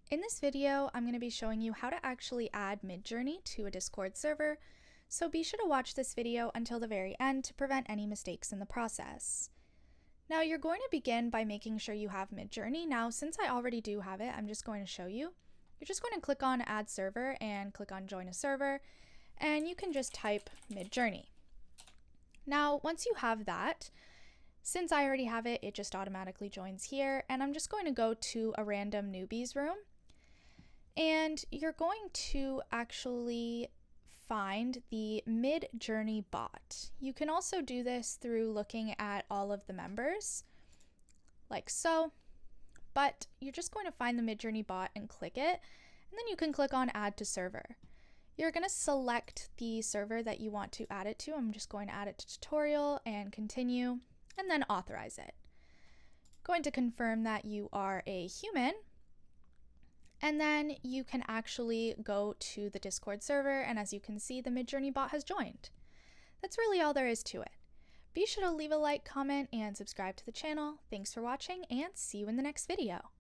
In this video, I'm going to be showing you how to actually add Midjourney to a Discord server, so be sure to watch this video until the very end to prevent any mistakes in the process. Now you're going to begin by making sure you have Midjourney. Now since I already do have it, I'm just going to show you. You're just going to click on Add Server and click on Join a Server, and you can just type Midjourney. Now once you have that, since I already have it, it just automatically joins here, and I'm just going to go to a random newbies room. And you're going to actually find the Midjourney bot. You can also do this through looking at all of the members, like so, but you're just going to find the Midjourney bot and click it, and then you can click on Add to Server. You're going to select the server that you want to add it to. I'm just going to add it to tutorial and continue, and then authorize it. Going to confirm that you are a human. And then you can actually go to the Discord server, and as you can see, the Midjourney bot has joined. That's really all there is to it. Be sure to leave a like, comment, and subscribe to the channel. Thanks for watching, and see you in the next video.